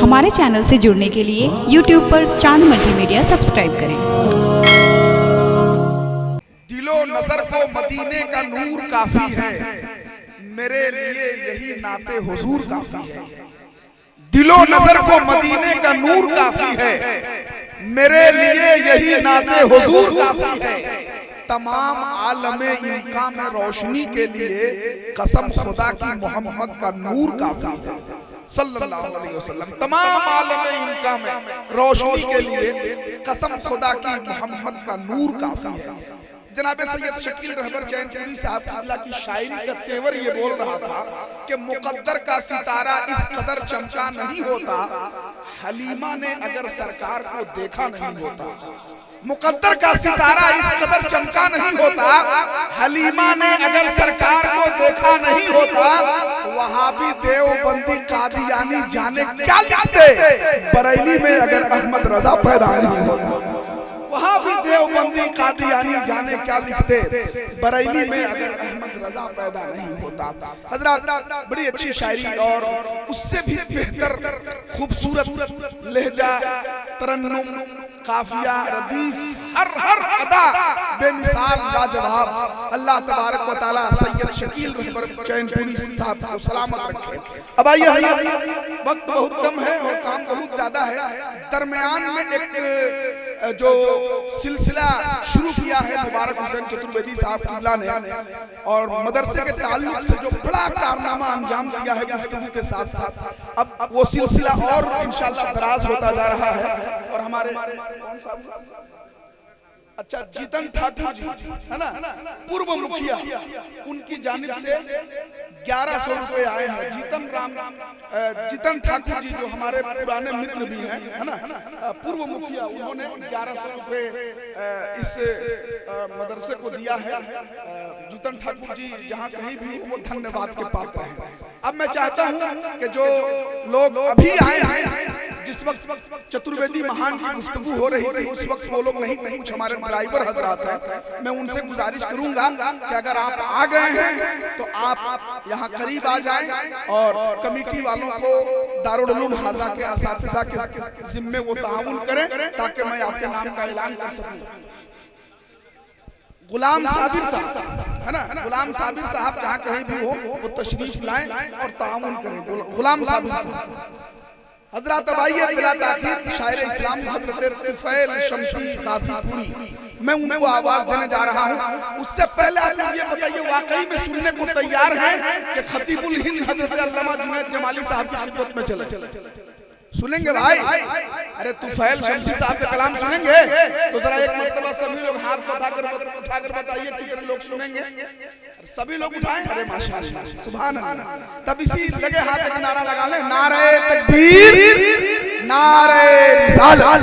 हमारे चैनल से जुड़ने के लिए YouTube पर चांद मल्टीमीडिया सब्सक्राइब करें। दिलो नजर को मदीने का नूर काफी है, मेरे लिए यही नाते हुजूर काफी है। दिलो नजर को मदीने का नूर काफी है, मेरे लिए यही नाते हुजूर काफी है। तमाम आलमे इम्का में रोशनी के लिए कसम खुदा की मोहम्मद का नूर काफी है सल्लल्लाहु अलैहि वसल्लम। तमाम आलमे इम्का में रोशनी के लिए कसम खुदा की मोहम्मद का नूर काफी है। जनाब सैयद शकील रहबर चैनपुरी साहब किबला की शायरी का तेवर ये बोल रहा था कि मुकद्दर का सितारा इस कदर चमका नहीं होता, हलीमा ने अगर सरकार को देखा नहीं होता। मुकद्दर का सितारा इस कदर चमका नहीं होता, हलीमा ने अगर सरकार को देखा नहीं होता। वहाबी देवबंदी कादियानी जाने क्या लिखते, बरेली में अगर अहमद रजा पैदा नहीं होता। वहां भी देवबंदी कादियानी जाने क्या लिखते, बरेली में अगर अहमद रजा पैदा नहीं होता। हजरत बड़ी अच्छी शायरी और उससे भी बेहतर खूबसूरत लहजा, तरन्नुम, काफिया, रदीफ, हर अदा बेमिसाल लाजवाब। अल्लाह तबारक व तआला सैयद शकील रहबर चैनपुरी साहब को सलामत रखे। अब आइए, वक्त बहुत कम है और काम बहुत ज्यादा है। दरमियान में एक जो सिलसिला शुरू किया है मुबारक हुसैन चतुर्वेदी साहब किबला ने, और मदरसे के ताल्लुक से जो बड़ा कारनामा अंजाम दिया है गुफ्तगू के साथ साथ, अब वो सिलसिला और इंशाअल्लाह दराज होता जा रहा है। और हमारे कौन साहब, अच्छा जीतन ठाकुर जी है ना, पूर्व मुखिया, उनकी जानिब से 1100 रुपए आए हैं। जीतन ठाकुर जी जो हमारे पुराने मित्र भी हैं है ना, पूर्व मुखिया, उन्होंने 1100 रुपए इस मदरसे को दिया है। जीतन ठाकुर जी जहां कहीं भी वो धन्यवाद के पात्र हैं। अब मैं चाहता हूं कि जो लोग अभी आए हैं, जिस वक्त चतुर्वेदी महान की गुफ्तगू हो रही थी उस वक्त वो लोग नहीं थे, कुछ हमारे ड्राइवर हजरात हैं। मैं उनसे गुजारिश करूंगा कि अगर आप आ गए हैं तो आप यहाँ करीब आ जाएं और कमेटी वालों को दारुल उलूम हाजा के असातिज़ा के जिम्मे वो ताउन करें ताकि मैं आपके नाम का ऐलान कर सकूं। गुलाम साबिर साहब है ना, गुलाम साबिर साहब जहाँ कहीं भी हो वो तशरीफ लाएं और ताउन करें। गुलाम साबिर साहब हजरत आइए बिला ताखीर शायर इस्लाम हजरत तुफैल शमसी गाजीपुरी, मैं उनको आवाज देने जा रहा हूँ। उससे पहले आप मुझे बताइए, वाकई में सुनने को तैयार हैं कि खतीबुल हिंद हजरत अल्लामा जुनैद जमाली साहब की खिदमत में चले? सुनेंगे भाई? अरे तुफैल शमसी साहब का कलाम सुनेंगे तो जरा एक मर्तबा सभी लोग हाथ उठाकर बताइए कितने लोग सुनेंगे। सभी लोग उठाएं। अरे माशाअल्लाह, सुभान अल्लाह। तब इसी लगे हाथ एक नारा लगा ले, नारे तकबीर, नारे रिसालत।